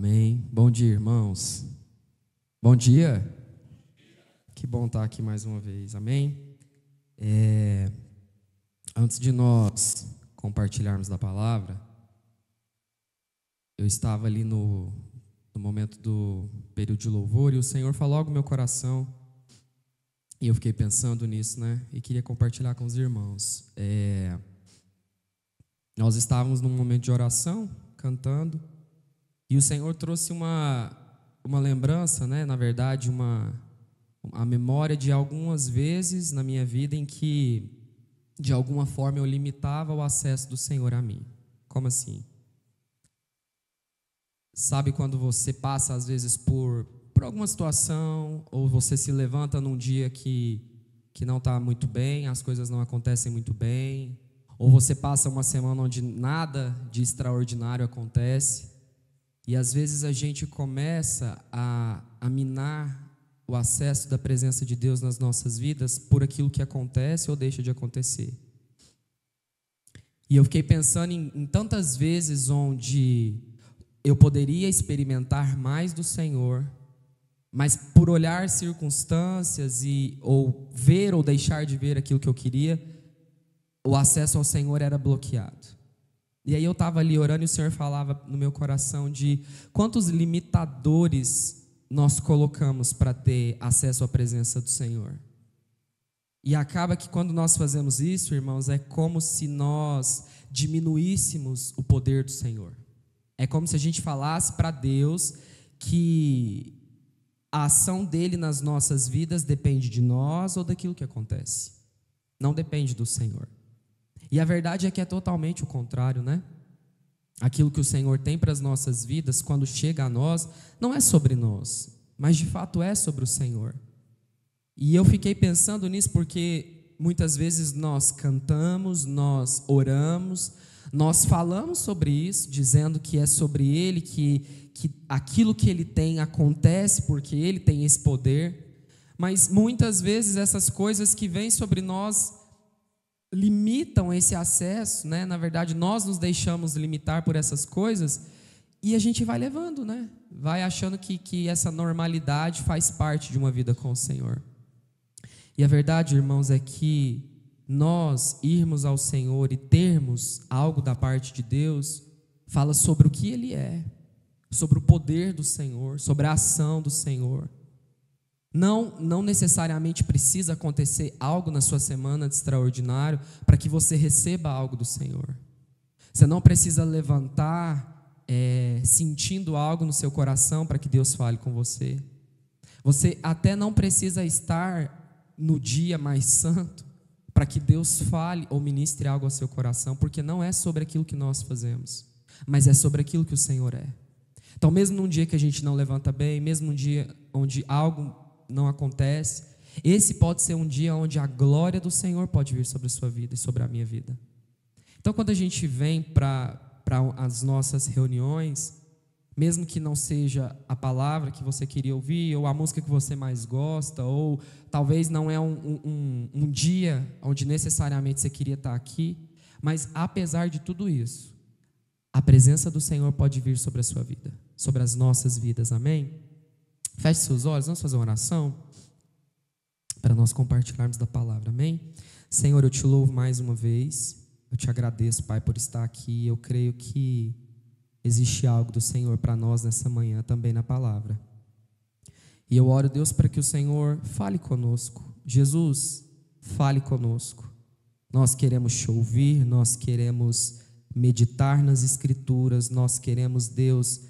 Amém. Bom dia, irmãos. Bom dia. Que bom estar aqui mais uma vez. Amém. Antes de nós compartilharmos da palavra, eu estava ali no momento do período de louvor e o Senhor falou algo no meu coração e eu fiquei pensando nisso, né? E queria compartilhar com os irmãos. Nós estávamos num momento de oração, cantando, e o Senhor trouxe uma lembrança, né? Na verdade, a memória de algumas vezes na minha vida em que, de alguma forma, eu limitava o acesso do Senhor a mim. Como assim? Sabe quando você passa, às vezes, por alguma situação, ou você se levanta num dia que não está muito bem, as coisas não acontecem muito bem, ou você passa uma semana onde nada de extraordinário acontece, e às vezes a gente começa a minar o acesso da presença de Deus nas nossas vidas por aquilo que acontece ou deixa de acontecer. E eu fiquei pensando em tantas vezes onde eu poderia experimentar mais do Senhor, mas por olhar circunstâncias ou ver ou deixar de ver aquilo que eu queria, o acesso ao Senhor era bloqueado. E aí eu estava ali orando e o Senhor falava no meu coração de quantos limitadores nós colocamos para ter acesso à presença do Senhor. E acaba que quando nós fazemos isso, irmãos, é como se nós diminuíssemos o poder do Senhor. É como se a gente falasse para Deus que a ação dele nas nossas vidas depende de nós ou daquilo que acontece. Não depende do Senhor. E a verdade é que é totalmente o contrário, né? Aquilo que o Senhor tem para as nossas vidas, quando chega a nós, não é sobre nós, mas de fato é sobre o Senhor. E eu fiquei pensando nisso porque muitas vezes nós cantamos, nós oramos, nós falamos sobre isso, dizendo que é sobre Ele, que aquilo que Ele tem acontece porque Ele tem esse poder, mas muitas vezes essas coisas que vêm sobre nós limitam esse acesso, né? Na verdade, nós nos deixamos limitar por essas coisas e a gente vai levando, né? Vai achando que essa normalidade faz parte de uma vida com o Senhor. E a verdade, irmãos, é que nós irmos ao Senhor e termos algo da parte de Deus, fala sobre o que Ele é, sobre o poder do Senhor, sobre a ação do Senhor. Não necessariamente precisa acontecer algo na sua semana de extraordinário para que você receba algo do Senhor. Você não precisa levantar sentindo algo no seu coração para que Deus fale com você. Você até não precisa estar no dia mais santo para que Deus fale ou ministre algo ao seu coração, porque não é sobre aquilo que nós fazemos, mas é sobre aquilo que o Senhor é. Então, mesmo num dia que a gente não levanta bem, mesmo num dia onde algo não acontece, esse pode ser um dia onde a glória do Senhor pode vir sobre a sua vida e sobre a minha vida. Então, quando a gente vem para as nossas reuniões, mesmo que não seja a palavra que você queria ouvir, ou a música que você mais gosta, ou talvez não é um dia onde necessariamente você queria estar aqui, mas apesar de tudo isso, a presença do Senhor pode vir sobre a sua vida, sobre as nossas vidas, amém? Feche seus olhos, vamos fazer uma oração para nós compartilharmos da palavra, amém? Senhor, eu te louvo mais uma vez, eu te agradeço, Pai, por estar aqui. Eu creio que existe algo do Senhor para nós nessa manhã também na palavra. E eu oro, Deus, para que o Senhor fale conosco. Jesus, fale conosco. Nós queremos te ouvir, nós queremos meditar nas Escrituras, nós queremos, Deus,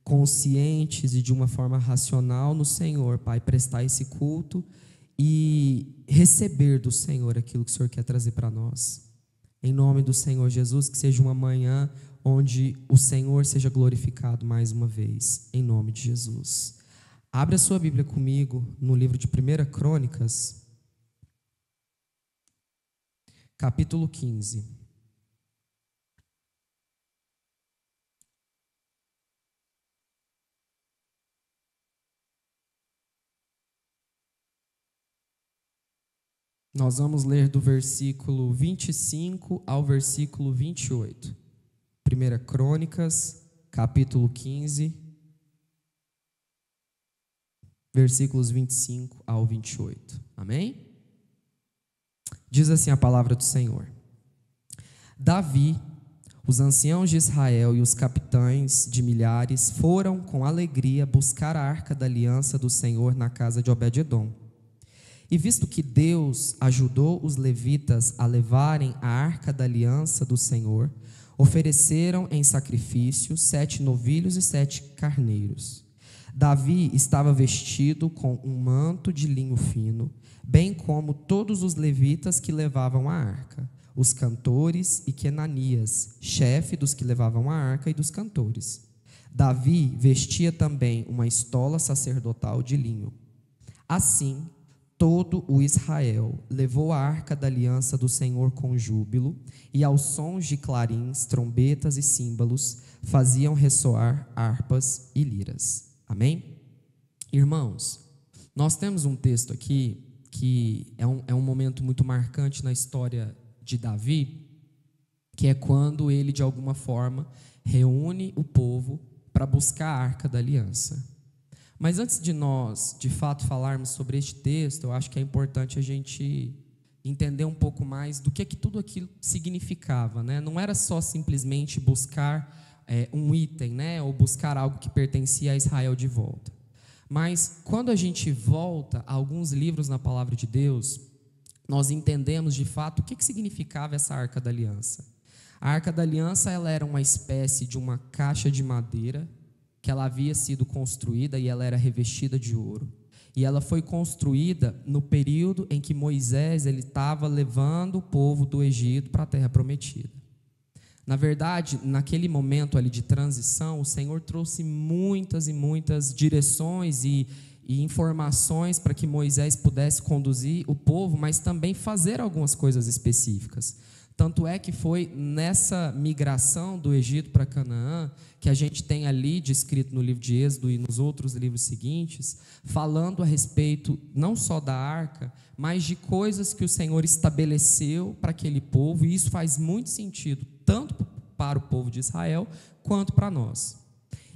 conscientes e de uma forma racional no Senhor, Pai, prestar esse culto e receber do Senhor aquilo que o Senhor quer trazer para nós. Em nome do Senhor Jesus, que seja uma manhã onde o Senhor seja glorificado mais uma vez, em nome de Jesus. Abre a sua Bíblia comigo no livro de 1 Crônicas, capítulo 15. Nós vamos ler do versículo 25 ao versículo 28. 1 Crônicas, capítulo 15, versículos 25 ao 28. Amém? Diz assim a palavra do Senhor: Davi, os anciãos de Israel e os capitães de milhares foram com alegria buscar a arca da aliança do Senhor na casa de Obed-edom. E visto que Deus ajudou os levitas a levarem a arca da aliança do Senhor, ofereceram em sacrifício 7 novilhos e 7 carneiros. Davi estava vestido com um manto de linho fino, bem como todos os levitas que levavam a arca, os cantores e Quenanias, chefe dos que levavam a arca e dos cantores. Davi vestia também uma estola sacerdotal de linho. Assim, todo o Israel levou a arca da aliança do Senhor com júbilo, e aos sons de clarins, trombetas e símbolos faziam ressoar harpas e liras. Amém? Irmãos, nós temos um texto aqui que é um momento muito marcante na história de Davi, que é quando ele de alguma forma reúne o povo para buscar a arca da aliança. Mas antes de nós, de fato, falarmos sobre este texto, eu acho que é importante a gente entender um pouco mais do que tudo aquilo significava, né? Não era só simplesmente buscar um item, né? Ou buscar algo que pertencia a Israel de volta. Mas quando a gente volta a alguns livros na palavra de Deus, nós entendemos de fato o que significava essa arca da aliança. A arca da aliança, ela era uma espécie de uma caixa de madeira que ela havia sido construída e ela era revestida de ouro. E ela foi construída no período em que Moisés ele estava levando o povo do Egito para a terra prometida. Na verdade, naquele momento ali de transição, o Senhor trouxe muitas e muitas direções e informações para que Moisés pudesse conduzir o povo, mas também fazer algumas coisas específicas. Tanto é que foi nessa migração do Egito para Canaã que a gente tem ali descrito no livro de Êxodo e nos outros livros seguintes, falando a respeito não só da arca, mas de coisas que o Senhor estabeleceu para aquele povo, e isso faz muito sentido, tanto para o povo de Israel, quanto para nós.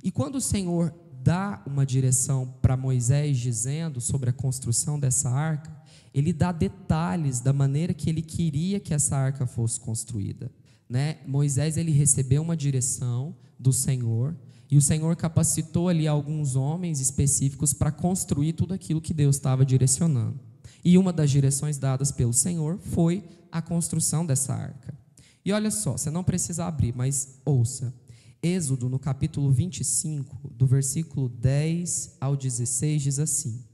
E quando o Senhor dá uma direção para Moisés, dizendo sobre a construção dessa arca, ele dá detalhes da maneira que ele queria que essa arca fosse construída, né? Moisés ele recebeu uma direção do Senhor, e o Senhor capacitou ali alguns homens específicos para construir tudo aquilo que Deus estava direcionando. E uma das direções dadas pelo Senhor foi a construção dessa arca. E olha só, você não precisa abrir, mas ouça. Êxodo, no capítulo 25, do versículo 10 ao 16, diz assim: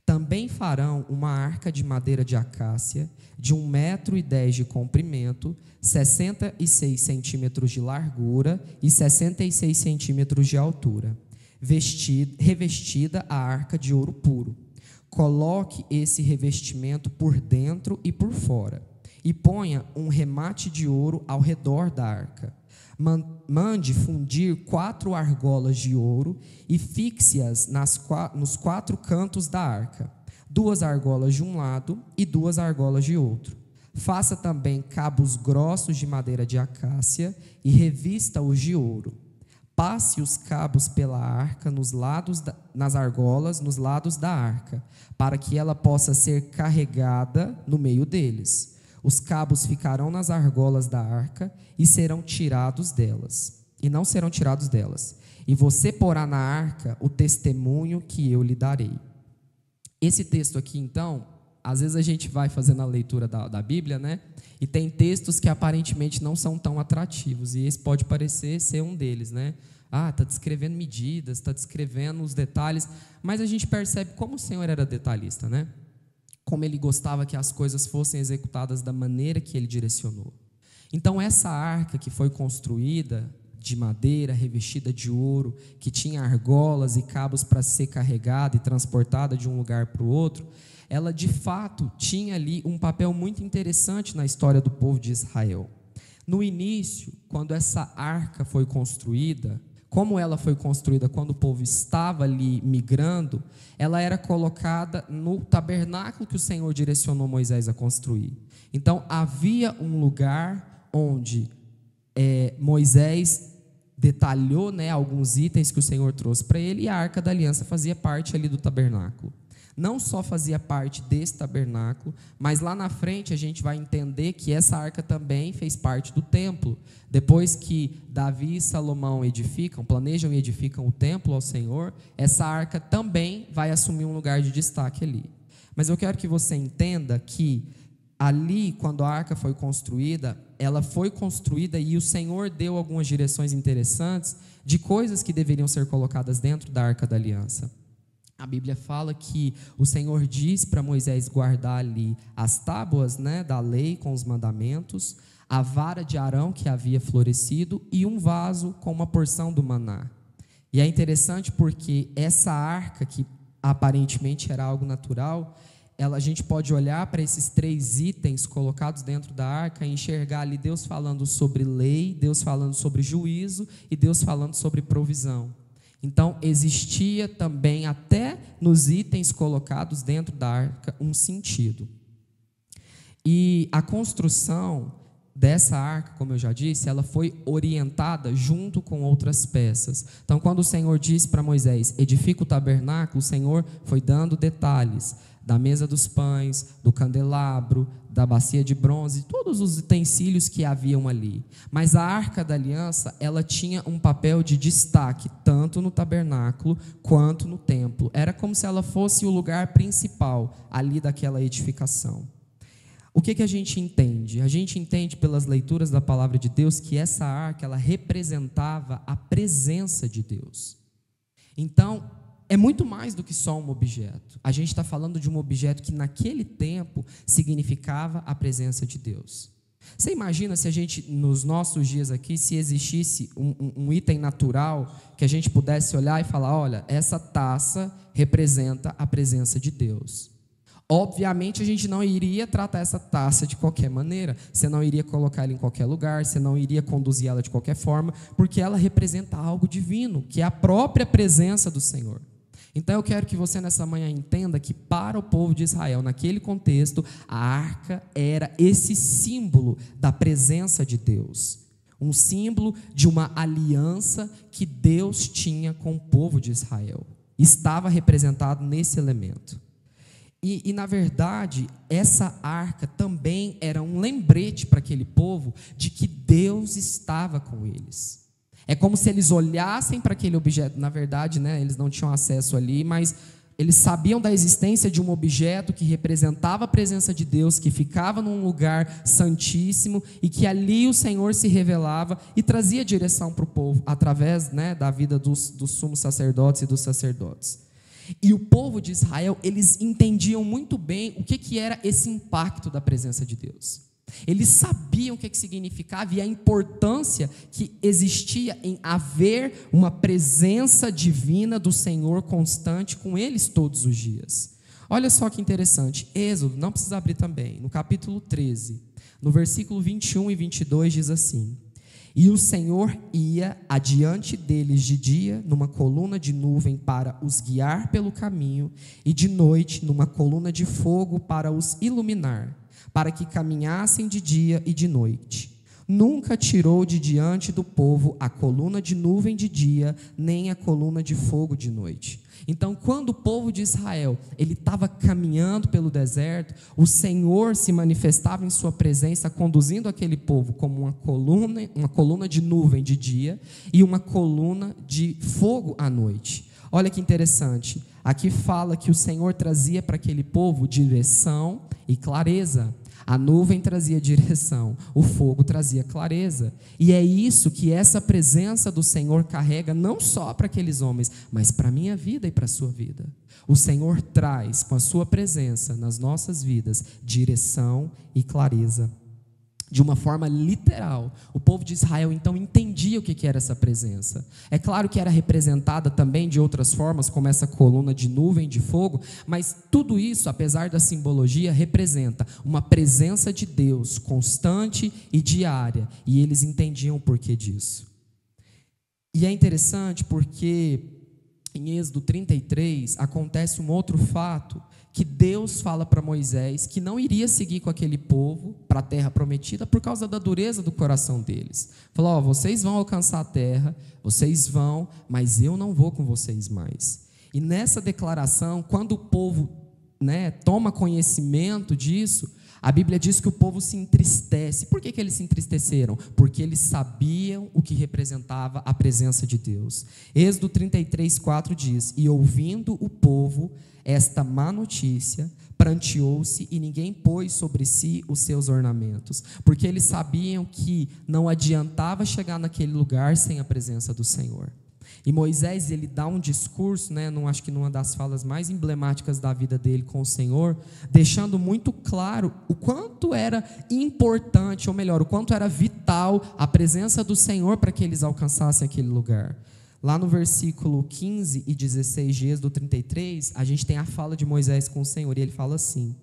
Também farão uma arca de madeira de acácia, de 1,10 metro de comprimento, 66 centímetros de largura e 66 centímetros de altura, revestida a arca de ouro puro. Coloque esse revestimento por dentro e por fora, e ponha um remate de ouro ao redor da arca. Mande fundir 4 argolas de ouro e fixe-as nos 4 cantos da arca, 2 argolas de um lado e 2 argolas de outro. Faça também cabos grossos de madeira de acácia e revista-os de ouro. Passe os cabos pela arca nas argolas, nos lados da arca, para que ela possa ser carregada no meio deles. Os cabos ficarão nas argolas da arca e serão tirados delas, e não serão tirados delas. E você porá na arca o testemunho que eu lhe darei. Esse texto aqui, então, às vezes a gente vai fazendo a leitura da Bíblia, né? E tem textos que aparentemente não são tão atrativos, e esse pode parecer ser um deles, né? Está descrevendo medidas, está descrevendo os detalhes, mas a gente percebe como o Senhor era detalhista, né? Como ele gostava que as coisas fossem executadas da maneira que ele direcionou. Então essa arca que foi construída de madeira, revestida de ouro, que tinha argolas e cabos para ser carregada e transportada de um lugar para o outro, ela de fato tinha ali um papel muito interessante na história do povo de Israel. No início, quando essa arca foi construída, como ela foi construída quando o povo estava ali migrando, ela era colocada no tabernáculo que o Senhor direcionou Moisés a construir. Então havia um lugar onde Moisés detalhou, né, alguns itens que o Senhor trouxe para ele, e a Arca da Aliança fazia parte ali do tabernáculo. Não só fazia parte desse tabernáculo, mas lá na frente a gente vai entender que essa arca também fez parte do templo. Depois que Davi e Salomão planejam e edificam o templo ao Senhor, essa arca também vai assumir um lugar de destaque ali. Mas eu quero que você entenda que ali, quando a arca foi construída, ela foi construída e o Senhor deu algumas direções interessantes de coisas que deveriam ser colocadas dentro da Arca da Aliança. A Bíblia fala que o Senhor diz para Moisés guardar ali as tábuas, né, da lei com os mandamentos, a vara de Arão que havia florescido e um vaso com uma porção do maná. E é interessante porque essa arca, que aparentemente era algo natural, a gente pode olhar para esses 3 itens colocados dentro da arca e enxergar ali Deus falando sobre lei, Deus falando sobre juízo e Deus falando sobre provisão. Então, existia também, até nos itens colocados dentro da arca, um sentido. E a construção dessa arca, como eu já disse, ela foi orientada junto com outras peças. Então, quando o Senhor disse para Moisés, edifica o tabernáculo, o Senhor foi dando detalhes da mesa dos pães, do candelabro, da bacia de bronze, todos os utensílios que haviam ali. Mas a Arca da Aliança, ela tinha um papel de destaque, tanto no tabernáculo quanto no templo. Era como se ela fosse o lugar principal ali daquela edificação. O que a gente entende? A gente entende pelas leituras da palavra de Deus que essa arca, ela representava a presença de Deus. Então, é muito mais do que só um objeto. A gente está falando de um objeto que naquele tempo significava a presença de Deus. Você imagina se a gente, nos nossos dias aqui, se existisse um item natural que a gente pudesse olhar e falar, olha, essa taça representa a presença de Deus. Obviamente a gente não iria tratar essa taça de qualquer maneira, você não iria colocar ela em qualquer lugar, você não iria conduzir ela de qualquer forma, porque ela representa algo divino, que é a própria presença do Senhor. Então eu quero que você nessa manhã entenda que para o povo de Israel, naquele contexto, a arca era esse símbolo da presença de Deus. Um símbolo de uma aliança que Deus tinha com o povo de Israel. Estava representado nesse elemento. E na verdade, essa arca também era um lembrete para aquele povo de que Deus estava com eles. É como se eles olhassem para aquele objeto, na verdade, né, eles não tinham acesso ali, mas eles sabiam da existência de um objeto que representava a presença de Deus, que ficava num lugar santíssimo e que ali o Senhor se revelava e trazia direção para o povo, através, né, da vida dos sumos sacerdotes e dos sacerdotes. E o povo de Israel, eles entendiam muito bem o que era esse impacto da presença de Deus. Eles sabiam o que significava e a importância que existia em haver uma presença divina do Senhor constante com eles todos os dias. Olha só que interessante, Êxodo, não precisa abrir também, no capítulo 13, no versículo 21 e 22 diz assim: E o Senhor ia adiante deles de dia numa coluna de nuvem para os guiar pelo caminho, e de noite numa coluna de fogo para os iluminar, para que caminhassem de dia e de noite. Nunca tirou de diante do povo a coluna de nuvem de dia, nem a coluna de fogo de noite. Então, quando o povo de Israel ele estava caminhando pelo deserto, o Senhor se manifestava em sua presença, conduzindo aquele povo como uma coluna de nuvem de dia e uma coluna de fogo à noite. Olha que interessante, aqui fala que o Senhor trazia para aquele povo direção e clareza. A nuvem trazia direção, o fogo trazia clareza. E é isso que essa presença do Senhor carrega não só para aqueles homens, mas para a minha vida e para a sua vida. O Senhor traz com a sua presença nas nossas vidas direção e clareza. De uma forma literal, o povo de Israel então entendia o que era essa presença. É claro que era representada também de outras formas, como essa coluna de nuvem de fogo, mas tudo isso, apesar da simbologia, representa uma presença de Deus constante e diária, e eles entendiam o porquê disso. E é interessante porque em Êxodo 33, acontece um outro fato, que Deus fala para Moisés que não iria seguir com aquele povo para a terra prometida por causa da dureza do coração deles. Falou: ó, vocês vão alcançar a terra, vocês vão, mas eu não vou com vocês mais. E nessa declaração, quando o povo, toma conhecimento disso, a Bíblia diz que o povo se entristece. Por que eles se entristeceram? Porque eles sabiam o que representava a presença de Deus. Êxodo 33:4 diz: e ouvindo o povo esta má notícia, pranteou-se e ninguém pôs sobre si os seus ornamentos, porque eles sabiam que não adiantava chegar naquele lugar sem a presença do Senhor. E Moisés, ele dá um discurso, acho que numa das falas mais emblemáticas da vida dele com o Senhor, deixando muito claro o quanto era importante, ou melhor, o quanto era vital a presença do Senhor para que eles alcançassem aquele lugar. Lá no versículo 15 e 16 de Êxodo 33, a gente tem a fala de Moisés com o Senhor, e ele fala assim: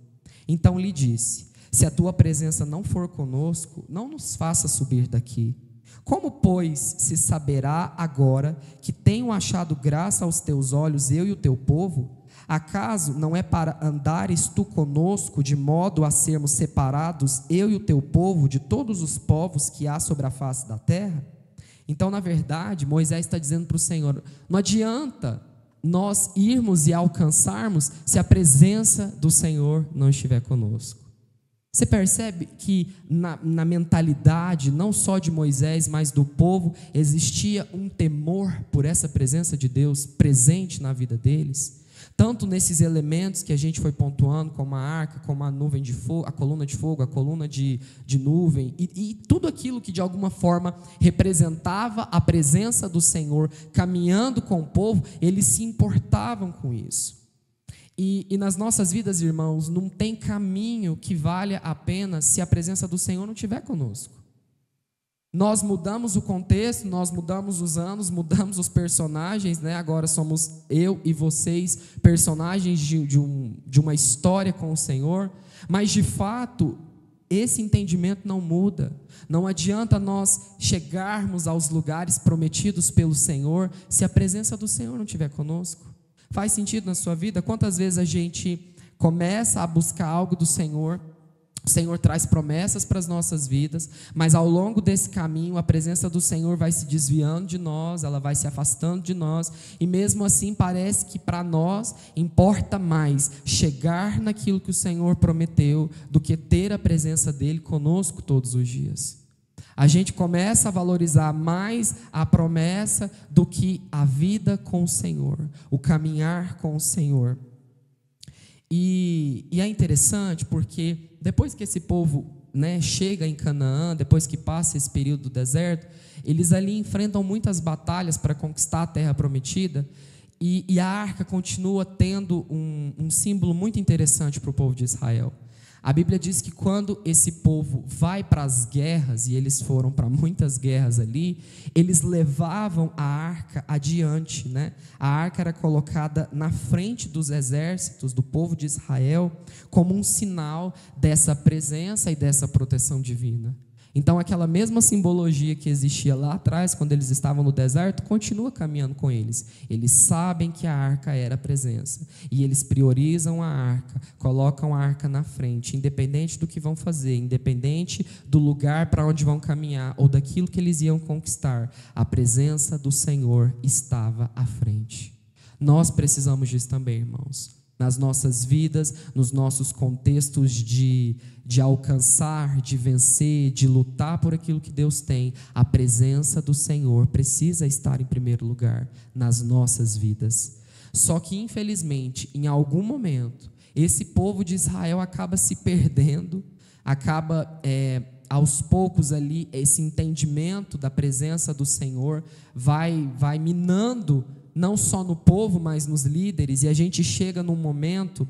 então lhe disse: se a tua presença não for conosco, não nos faça subir daqui. Como, pois, se saberá agora que tenho achado graça aos teus olhos, eu e o teu povo? Acaso não é para andares tu conosco, de modo a sermos separados, eu e o teu povo, de todos os povos que há sobre a face da terra? Então, na verdade, Moisés está dizendo para o Senhor: não adianta nós irmos e alcançarmos se a presença do Senhor não estiver conosco. Você percebe que na mentalidade, não só de Moisés, mas do povo, existia um temor por essa presença de Deus presente na vida deles? Tanto nesses elementos que a gente foi pontuando, como a arca, como a nuvem de fogo, a coluna de fogo, a coluna de nuvem, e tudo aquilo que de alguma forma representava a presença do Senhor caminhando com o povo, eles se importavam com isso. E nas nossas vidas, irmãos, não tem caminho que valha a pena se a presença do Senhor não estiver conosco. Nós mudamos o contexto, nós mudamos os anos, mudamos os personagens, agora somos eu e vocês, personagens de uma história com o Senhor, mas de fato, esse entendimento não muda. Não adianta nós chegarmos aos lugares prometidos pelo Senhor se a presença do Senhor não estiver conosco. Faz sentido na sua vida? Quantas vezes a gente começa a buscar algo do Senhor, o Senhor traz promessas para as nossas vidas, mas ao longo desse caminho a presença do Senhor vai se desviando de nós, ela vai se afastando de nós, e mesmo assim parece que para nós importa mais chegar naquilo que o Senhor prometeu do que ter a presença dele conosco todos os dias. A gente começa a valorizar mais a promessa do que a vida com o Senhor, o caminhar com o Senhor. E é interessante porque depois que esse povo chega em Canaã, depois que passa esse período do deserto, eles ali enfrentam muitas batalhas para conquistar a terra prometida, e a arca continua tendo um símbolo muito interessante para o povo de Israel. A Bíblia diz que quando esse povo vai para as guerras, e eles foram para muitas guerras ali, eles levavam a arca adiante, A arca era colocada na frente dos exércitos do povo de Israel como um sinal dessa presença e dessa proteção divina. Então aquela mesma simbologia que existia lá atrás, quando eles estavam no deserto, continua caminhando com eles. Eles sabem que a arca era a presença, e eles priorizam a arca, colocam a arca na frente, independente do que vão fazer, independente do lugar para onde vão caminhar, ou daquilo que eles iam conquistar, a presença do Senhor estava à frente. Nós precisamos disso também, irmãos. Nas nossas vidas, nos nossos contextos de alcançar, de vencer, de lutar por aquilo que Deus tem, a presença do Senhor precisa estar em primeiro lugar nas nossas vidas. Só que, infelizmente, em algum momento, esse povo de Israel acaba se perdendo, acaba aos poucos ali, esse entendimento da presença do Senhor vai minando, não só no povo, mas nos líderes, e a gente chega num momento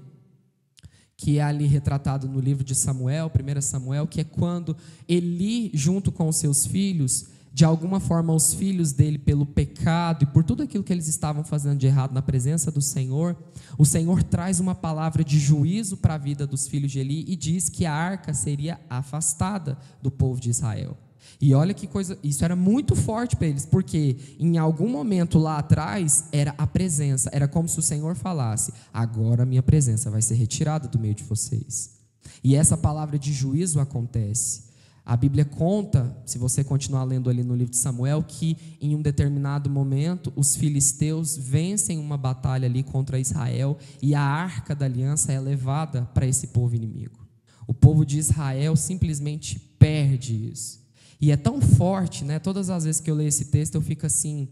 que é ali retratado no livro de Samuel, 1 Samuel, que é quando Eli, junto com os seus filhos, de alguma forma os filhos dele, pelo pecado e por tudo aquilo que eles estavam fazendo de errado na presença do Senhor, o Senhor traz uma palavra de juízo para a vida dos filhos de Eli e diz que a arca seria afastada do povo de Israel. E olha que coisa, isso era muito forte para eles, porque em algum momento lá atrás era a presença, era como se o Senhor falasse: agora a minha presença vai ser retirada do meio de vocês. E essa palavra de juízo acontece. A Bíblia conta, se você continuar lendo ali no livro de Samuel, que em um determinado momento os filisteus vencem uma batalha ali contra Israel e a arca da aliança é levada para esse povo inimigo. O povo de Israel simplesmente perde isso. E é tão forte, né? Todas as vezes que eu leio esse texto eu fico assim,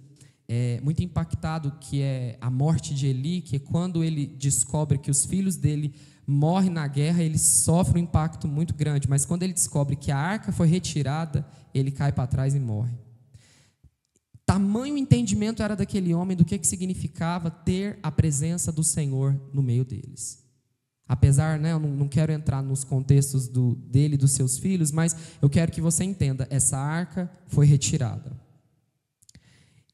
muito impactado, que é a morte de Eli, que é quando ele descobre que os filhos dele morre na guerra, ele sofre um impacto muito grande, mas quando ele descobre que a arca foi retirada, ele cai para trás e morre. Tamanho entendimento era daquele homem do que significava ter a presença do Senhor no meio deles. Apesar, né, eu não quero entrar nos contextos dele e dos seus filhos, mas eu quero que você entenda, essa arca foi retirada.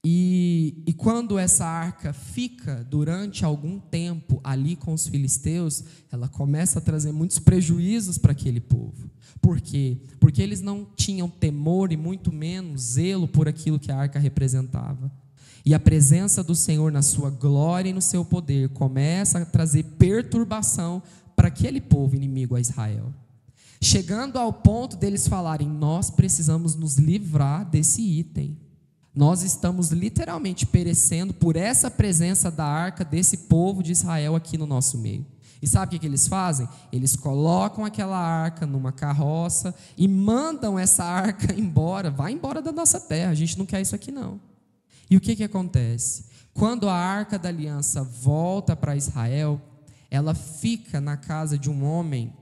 E quando essa arca fica durante algum tempo ali com os filisteus, ela começa a trazer muitos prejuízos para aquele povo. Por quê? Porque eles não tinham temor e muito menos zelo por aquilo que a arca representava. E a presença do Senhor na sua glória e no seu poder começa a trazer perturbação para aquele povo inimigo a Israel. Chegando ao ponto deles falarem: nós precisamos nos livrar desse item. Nós estamos literalmente perecendo por essa presença da arca desse povo de Israel aqui no nosso meio. E sabe o que eles fazem? Eles colocam aquela arca numa carroça e mandam essa arca embora. Vai embora da nossa terra, a gente não quer isso aqui não. E o que acontece? Quando a arca da aliança volta para Israel, ela fica na casa de um homem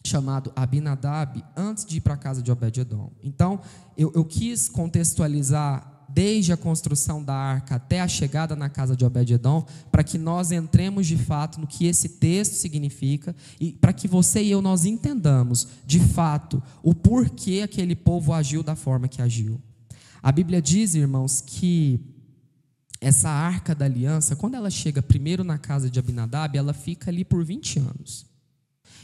chamado Abinadab, antes de ir para a casa de Obed-edom. Então, eu quis contextualizar desde a construção da arca até a chegada na casa de Obed-edom, para que nós entremos de fato no que esse texto significa e para que você e eu nós entendamos de fato o porquê aquele povo agiu da forma que agiu. A Bíblia diz, irmãos, que essa arca da aliança, quando ela chega primeiro na casa de Abinadab, ela fica ali por 20 anos.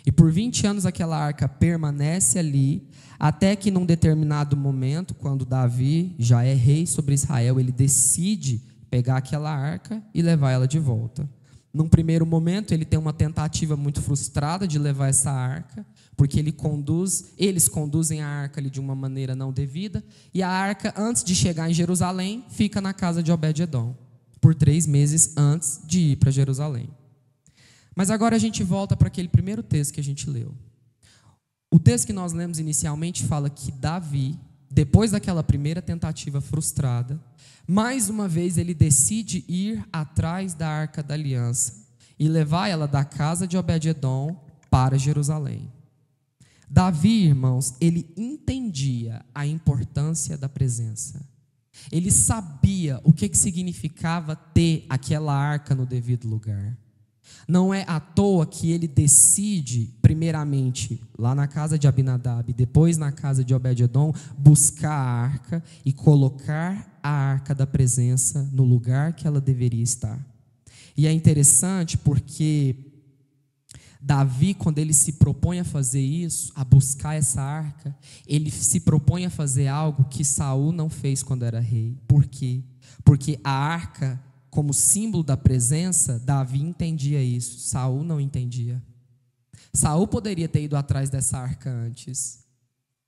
E por 20 anos aquela arca permanece ali, até que num determinado momento, quando Davi já é rei sobre Israel, ele decide pegar aquela arca e levar ela de volta. Num primeiro momento, ele tem uma tentativa muito frustrada de levar essa arca, porque eles conduzem a arca ali de uma maneira não devida, e a arca, antes de chegar em Jerusalém, fica na casa de Obed-edom, por 3 meses antes de ir para Jerusalém. Mas agora a gente volta para aquele primeiro texto que a gente leu. O texto que nós lemos inicialmente fala que Davi, depois daquela primeira tentativa frustrada, mais uma vez ele decide ir atrás da arca da aliança e levar ela da casa de Obed-edom para Jerusalém. Davi, irmãos, ele entendia a importância da presença. Ele sabia o que significava ter aquela arca no devido lugar. Não é à toa que ele decide, primeiramente, lá na casa de Abinadab, depois na casa de Obed-edom, buscar a arca e colocar a arca da presença no lugar que ela deveria estar. E é interessante porque Davi, quando ele se propõe a fazer isso, a buscar essa arca, ele se propõe a fazer algo que Saul não fez quando era rei. Por quê? Porque a arca, como símbolo da presença, Davi entendia isso, Saul não entendia. Saul poderia ter ido atrás dessa arca antes.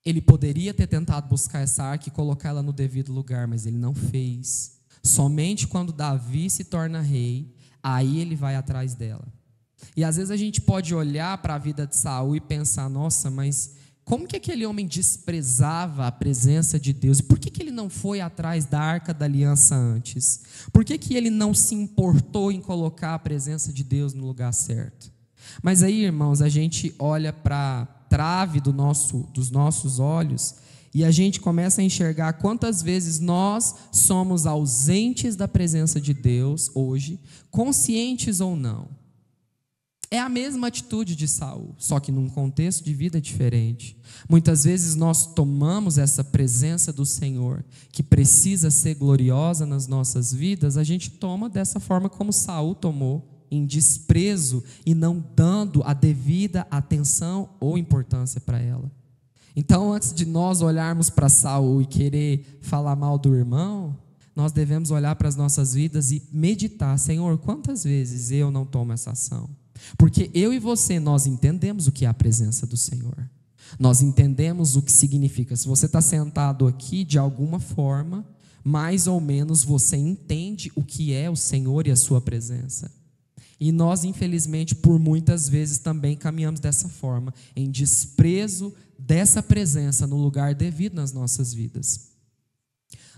Ele poderia ter tentado buscar essa arca e colocar ela no devido lugar, mas ele não fez. Somente quando Davi se torna rei, aí ele vai atrás dela. E às vezes a gente pode olhar para a vida de Saul e pensar: nossa, mas como que aquele homem desprezava a presença de Deus? Por que ele não foi atrás da arca da aliança antes? Por que ele não se importou em colocar a presença de Deus no lugar certo? Mas aí, irmãos, a gente olha para a trave dos nossos olhos e a gente começa a enxergar quantas vezes nós somos ausentes da presença de Deus hoje, conscientes ou não. É a mesma atitude de Saul, só que num contexto de vida diferente. Muitas vezes nós tomamos essa presença do Senhor, que precisa ser gloriosa nas nossas vidas, a gente toma dessa forma como Saul tomou, em desprezo e não dando a devida atenção ou importância para ela. Então, antes de nós olharmos para Saul e querer falar mal do irmão, nós devemos olhar para as nossas vidas e meditar: Senhor, quantas vezes eu não tomo essa ação? Porque eu e você, nós entendemos o que é a presença do Senhor. Nós entendemos o que significa. Se você está sentado aqui, de alguma forma, mais ou menos você entende o que é o Senhor e a sua presença. E nós, infelizmente, por muitas vezes também caminhamos dessa forma, em desprezo dessa presença no lugar devido nas nossas vidas.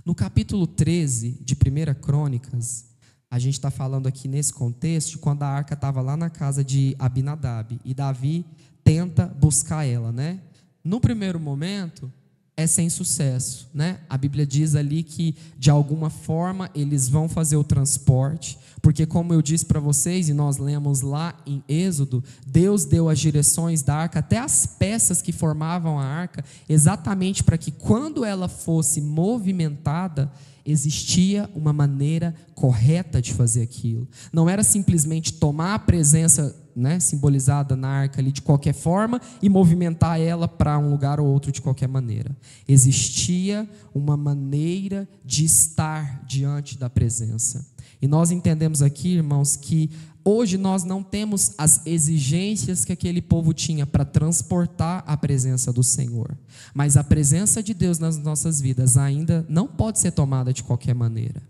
No capítulo 13 de 1 Crônicas, a gente está falando aqui nesse contexto, quando a arca estava lá na casa de Abinadab, e Davi tenta buscar ela, né? No primeiro momento, é sem sucesso, né? A Bíblia diz ali que, de alguma forma, eles vão fazer o transporte, porque, como eu disse para vocês, e nós lemos lá em Êxodo, Deus deu as direções da arca, até as peças que formavam a arca, exatamente para que, quando ela fosse movimentada, existia uma maneira correta de fazer aquilo. Não era simplesmente tomar a presença, né, simbolizada na arca ali de qualquer forma e movimentar ela para um lugar ou outro de qualquer maneira. Existia uma maneira de estar diante da presença. E nós entendemos aqui, irmãos, que hoje nós não temos as exigências que aquele povo tinha para transportar a presença do Senhor. Mas a presença de Deus nas nossas vidas ainda não pode ser tomada de qualquer maneira.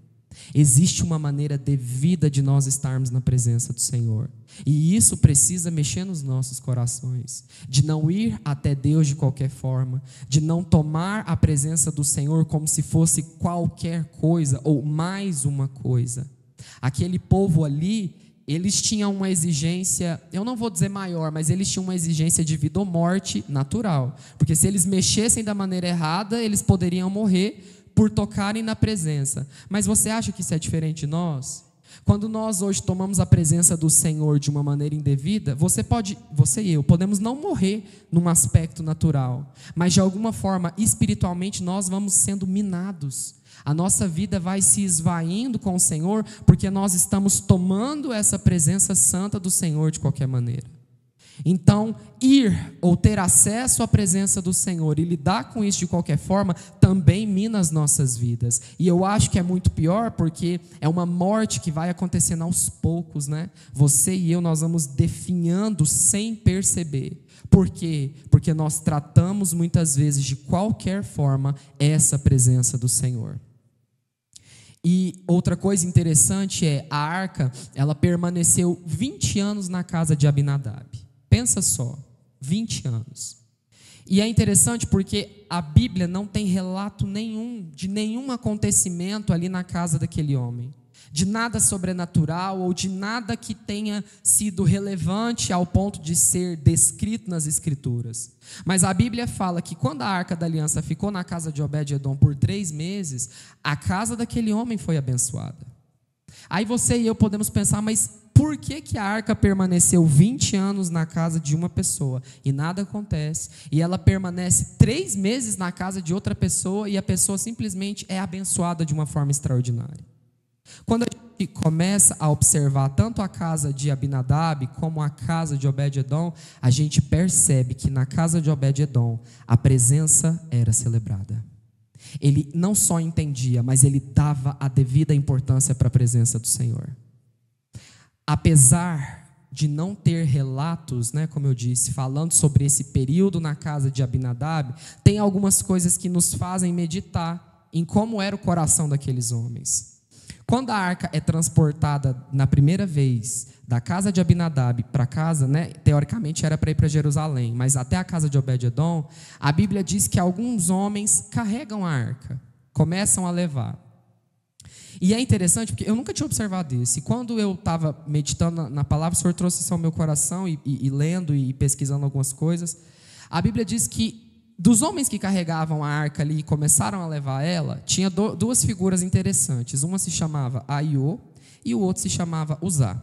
Existe uma maneira devida de nós estarmos na presença do Senhor. E isso precisa mexer nos nossos corações. De não ir até Deus de qualquer forma. De não tomar a presença do Senhor como se fosse qualquer coisa ou mais uma coisa. Aquele povo ali, eles tinham uma exigência, eu não vou dizer maior, mas eles tinham uma exigência de vida ou morte natural. Porque se eles mexessem da maneira errada, eles poderiam morrer por tocarem na presença. Mas você acha que isso é diferente de nós? Quando nós hoje tomamos a presença do Senhor de uma maneira indevida, você e eu, podemos não morrer num aspecto natural, mas de alguma forma, espiritualmente, nós vamos sendo minados. A nossa vida vai se esvaindo com o Senhor, porque nós estamos tomando essa presença santa do Senhor de qualquer maneira. Então, ir ou ter acesso à presença do Senhor e lidar com isso de qualquer forma, também mina as nossas vidas. E eu acho que é muito pior, porque é uma morte que vai acontecendo aos poucos, né? Você e eu, nós vamos definhando sem perceber. Por quê? Porque nós tratamos muitas vezes de qualquer forma essa presença do Senhor. E outra coisa interessante é, a arca, ela permaneceu 20 anos na casa de Abinadab. Pensa só, 20 anos. E é interessante porque a Bíblia não tem relato nenhum, de nenhum acontecimento ali na casa daquele homem. De nada sobrenatural ou de nada que tenha sido relevante ao ponto de ser descrito nas Escrituras. Mas a Bíblia fala que quando a Arca da Aliança ficou na casa de Obed-Edom por 3 meses, a casa daquele homem foi abençoada. Aí você e eu podemos pensar, mas por que a arca permaneceu 20 anos na casa de uma pessoa e nada acontece? E ela permanece 3 meses na casa de outra pessoa e a pessoa simplesmente é abençoada de uma forma extraordinária. Quando a gente começa a observar tanto a casa de Abinadab como a casa de Obed-Edom, a gente percebe que na casa de Obed-Edom a presença era celebrada. Ele não só entendia, mas ele dava a devida importância para a presença do Senhor. Apesar de não ter relatos, né, como eu disse, falando sobre esse período na casa de Abinadab, tem algumas coisas que nos fazem meditar em como era o coração daqueles homens. Quando a arca é transportada na primeira vez da casa de Abinadab para casa, né, teoricamente era para ir para Jerusalém, mas até a casa de Obed-Edom, a Bíblia diz que alguns homens carregam a arca, começam a levar. E é interessante porque eu nunca tinha observado isso. E quando eu estava meditando na palavra, o Senhor trouxe isso ao meu coração e lendo e pesquisando algumas coisas. A Bíblia diz que dos homens que carregavam a arca ali e começaram a levar ela, tinha 2 figuras interessantes. Uma se chamava Aiô e o outro se chamava Uzá.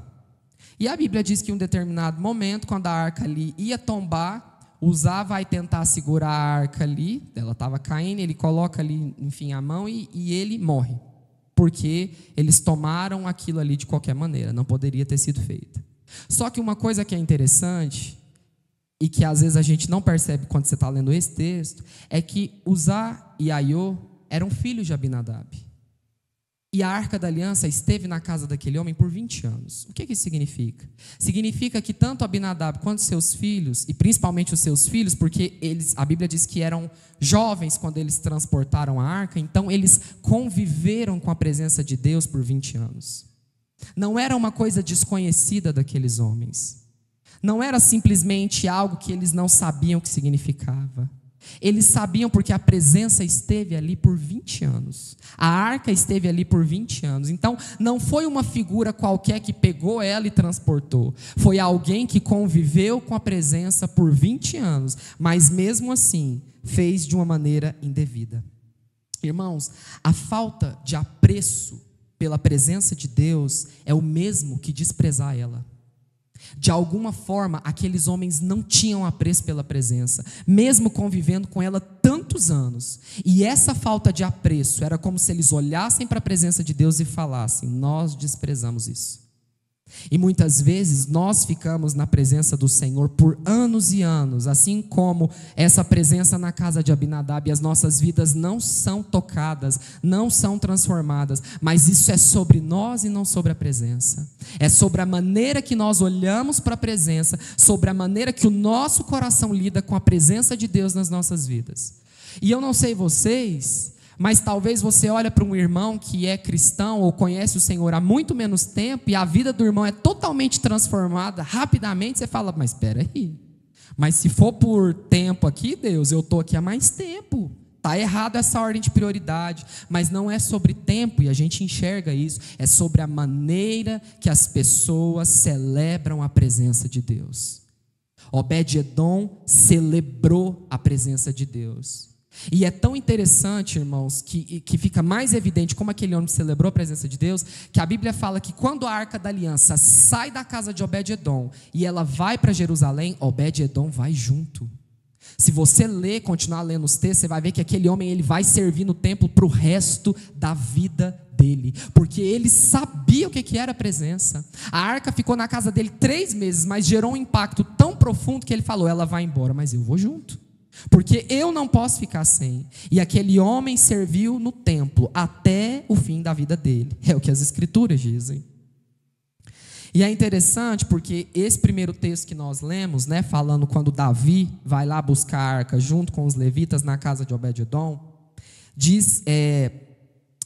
E a Bíblia diz que em um determinado momento, quando a arca ali ia tombar, Uzá vai tentar segurar a arca ali, ela estava caindo, ele coloca ali, enfim, a mão e ele morre. Porque eles tomaram aquilo ali de qualquer maneira, não poderia ter sido feito. Só que uma coisa que é interessante e que às vezes a gente não percebe quando você está lendo esse texto, é que Uzá e Aiô eram filhos de Abinadab. E a Arca da Aliança esteve na casa daquele homem por 20 anos. O que isso significa? Significa que tanto Abinadab quanto seus filhos, e principalmente os seus filhos, porque a Bíblia diz que eram jovens quando eles transportaram a arca, então eles conviveram com a presença de Deus por 20 anos. Não era uma coisa desconhecida daqueles homens. Não era simplesmente algo que eles não sabiam o que significava. Eles sabiam porque a presença esteve ali por 20 anos. A arca esteve ali por 20 anos. Então, não foi uma figura qualquer que pegou ela e transportou. Foi alguém que conviveu com a presença por 20 anos, mas mesmo assim, fez de uma maneira indevida. Irmãos, a falta de apreço pela presença de Deus é o mesmo que desprezar ela. De alguma forma, aqueles homens não tinham apreço pela presença, mesmo convivendo com ela tantos anos. E essa falta de apreço era como se eles olhassem para a presença de Deus e falassem: nós desprezamos isso. E muitas vezes nós ficamos na presença do Senhor por anos e anos, assim como essa presença na casa de Abinadab, e as nossas vidas não são tocadas, não são transformadas, mas isso é sobre nós e não sobre a presença. É sobre a maneira que nós olhamos para a presença, sobre a maneira que o nosso coração lida com a presença de Deus nas nossas vidas. E eu não sei vocês, mas talvez você olhe para um irmão que é cristão ou conhece o Senhor há muito menos tempo e a vida do irmão é totalmente transformada rapidamente. Você fala: mas espera aí, mas se for por tempo aqui, Deus, eu estou aqui há mais tempo. Está errado essa ordem de prioridade. Mas não é sobre tempo, e a gente enxerga isso. É sobre a maneira que as pessoas celebram a presença de Deus. Obed-edom celebrou a presença de Deus. E é tão interessante, irmãos, que fica mais evidente como aquele homem celebrou a presença de Deus, que a Bíblia fala que quando a Arca da Aliança sai da casa de Obed-edom e ela vai para Jerusalém, Obed-edom vai junto. Se você continuar lendo os textos, você vai ver que aquele homem ele vai servir no templo para o resto da vida dele, porque ele sabia o que era a presença. A arca ficou na casa dele 3 meses, mas gerou um impacto tão profundo que ele falou: ela vai embora, mas eu vou junto, porque eu não posso ficar sem. E aquele homem serviu no templo até o fim da vida dele. É o que as escrituras dizem. E é interessante porque esse primeiro texto que nós lemos, falando quando Davi vai lá buscar a arca junto com os levitas na casa de Obed-edom,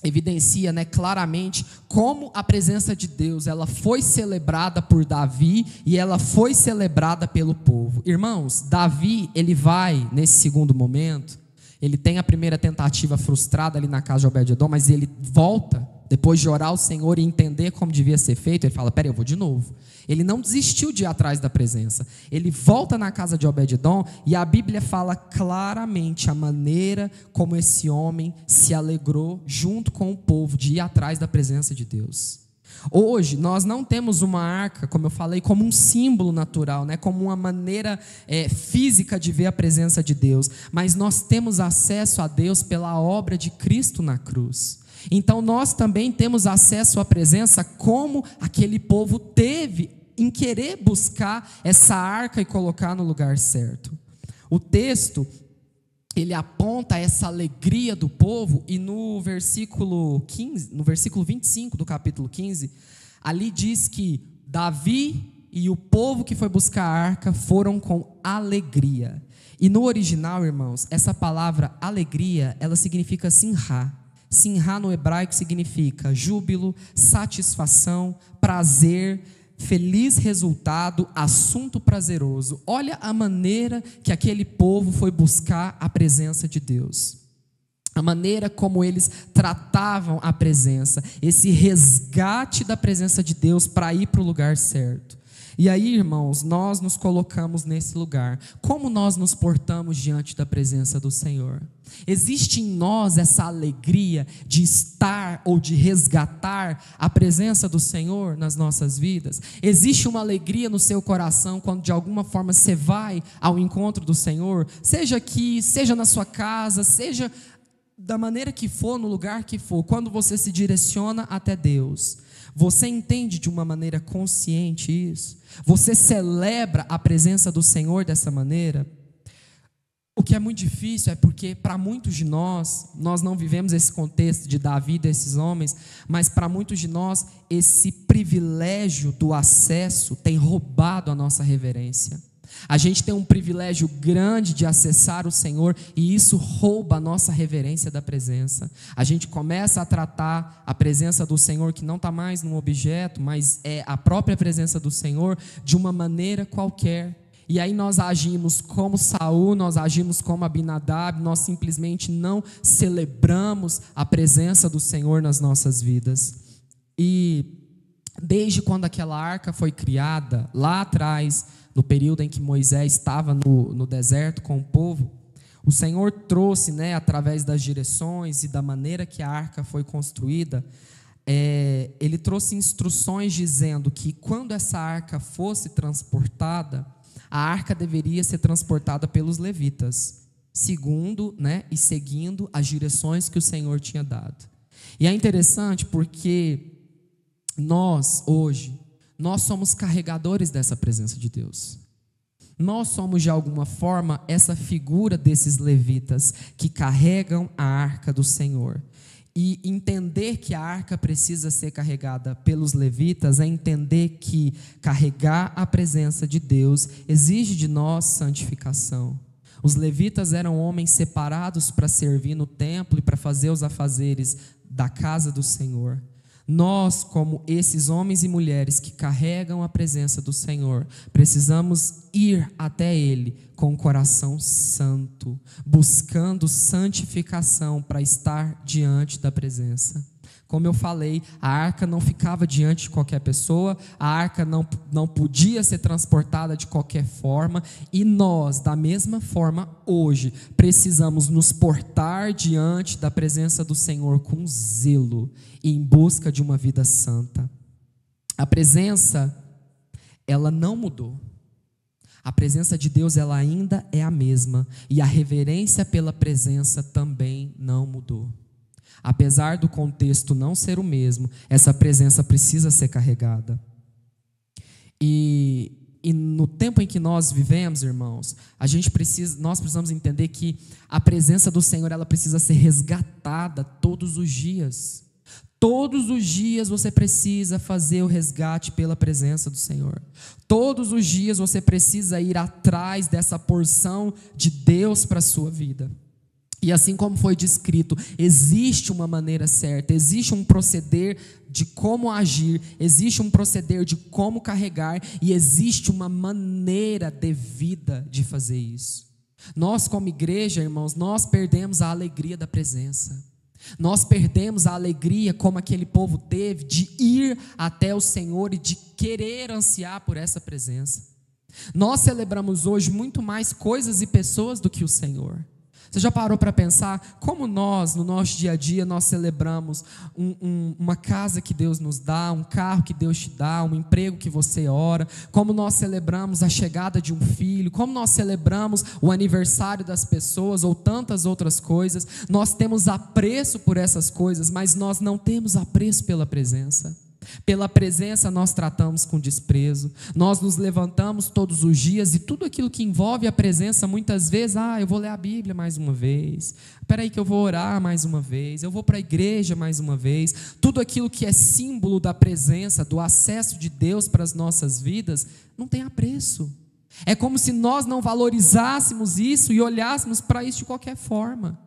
evidencia claramente como a presença de Deus ela foi celebrada por Davi e ela foi celebrada pelo povo. Irmãos, Davi ele vai nesse segundo momento, ele tem a primeira tentativa frustrada ali na casa de Obed-edom, mas ele volta depois de orar ao Senhor e entender como devia ser feito. Ele fala: peraí, eu vou de novo. Ele não desistiu de ir atrás da presença. Ele volta na casa de Obed-edom e a Bíblia fala claramente a maneira como esse homem se alegrou junto com o povo de ir atrás da presença de Deus. Hoje nós não temos uma arca, como eu falei, como um símbolo natural, como uma maneira física de ver a presença de Deus, mas nós temos acesso a Deus pela obra de Cristo na cruz. Então nós também temos acesso à presença como aquele povo teve em querer buscar essa arca e colocar no lugar certo. O texto ele aponta essa alegria do povo, e no versículo 15, no versículo 25 do capítulo 15, ali diz que Davi e o povo que foi buscar a arca foram com alegria. E no original, irmãos, essa palavra alegria, ela significa simra. Simra no hebraico significa júbilo, satisfação, prazer, feliz resultado, assunto prazeroso. Olha a maneira que aquele povo foi buscar a presença de Deus. A maneira como eles tratavam a presença, esse resgate da presença de Deus para ir para o lugar certo. E aí, irmãos, nós nos colocamos nesse lugar. Como nós nos portamos diante da presença do Senhor? Existe em nós essa alegria de estar ou de resgatar a presença do Senhor nas nossas vidas? Existe uma alegria no seu coração quando de alguma forma você vai ao encontro do Senhor? Seja aqui, seja na sua casa, seja da maneira que for, no lugar que for, quando você se direciona até Deus, você entende de uma maneira consciente isso? Você celebra a presença do Senhor dessa maneira? O que é muito difícil é porque para muitos de nós não vivemos esse contexto de Davi, desses homens, mas para muitos de nós esse privilégio do acesso tem roubado a nossa reverência. A gente tem um privilégio grande de acessar o Senhor e isso rouba a nossa reverência da presença. A gente começa a tratar a presença do Senhor, que não está mais num objeto, mas é a própria presença do Senhor, de uma maneira qualquer. E aí nós agimos como Saul, nós agimos como Abinadab, nós simplesmente não celebramos a presença do Senhor nas nossas vidas. E desde quando aquela arca foi criada, lá atrás, no período em que Moisés estava no deserto com o povo, o Senhor trouxe, através das direções e da maneira que a arca foi construída, Ele trouxe instruções dizendo que quando essa arca fosse transportada, a arca deveria ser transportada pelos levitas, segundo e seguindo as direções que o Senhor tinha dado. E é interessante porque nós, hoje, nós somos carregadores dessa presença de Deus. Nós somos, de alguma forma, essa figura desses levitas que carregam a arca do Senhor. E entender que a arca precisa ser carregada pelos levitas é entender que carregar a presença de Deus exige de nós santificação. Os levitas eram homens separados para servir no templo e para fazer os afazeres da casa do Senhor. Nós, como esses homens e mulheres que carregam a presença do Senhor, precisamos ir até Ele com o coração santo, buscando santificação para estar diante da presença. Como eu falei, a arca não ficava diante de qualquer pessoa, a arca não podia ser transportada de qualquer forma, e nós, da mesma forma, hoje, precisamos nos portar diante da presença do Senhor com zelo, e em busca de uma vida santa. A presença, ela não mudou. A presença de Deus, ela ainda é a mesma, e a reverência pela presença também não mudou. Apesar do contexto não ser o mesmo, essa presença precisa ser carregada. E no tempo em que nós vivemos, irmãos, nós precisamos entender que a presença do Senhor, ela precisa ser resgatada todos os dias. Todos os dias você precisa fazer o resgate pela presença do Senhor. Todos os dias você precisa ir atrás dessa porção de Deus para a sua vida. E assim como foi descrito, existe uma maneira certa, existe um proceder de como agir, existe um proceder de como carregar e existe uma maneira devida de fazer isso. Nós, como igreja, irmãos, nós perdemos a alegria da presença. Nós perdemos a alegria como aquele povo teve de ir até o Senhor e de querer ansiar por essa presença. Nós celebramos hoje muito mais coisas e pessoas do que o Senhor. Você já parou para pensar como nós, no nosso dia a dia, nós celebramos uma casa que Deus nos dá, um carro que Deus te dá, um emprego que você ora, como nós celebramos a chegada de um filho, como nós celebramos o aniversário das pessoas ou tantas outras coisas. Nós temos apreço por essas coisas, mas nós não temos apreço pela presença. Pela presença nós tratamos com desprezo, nós nos levantamos todos os dias e tudo aquilo que envolve a presença, muitas vezes, eu vou ler a Bíblia mais uma vez, espera aí que eu vou orar mais uma vez, eu vou para a igreja mais uma vez, tudo aquilo que é símbolo da presença, do acesso de Deus para as nossas vidas, não tem apreço. É como se nós não valorizássemos isso e olhássemos para isso de qualquer forma.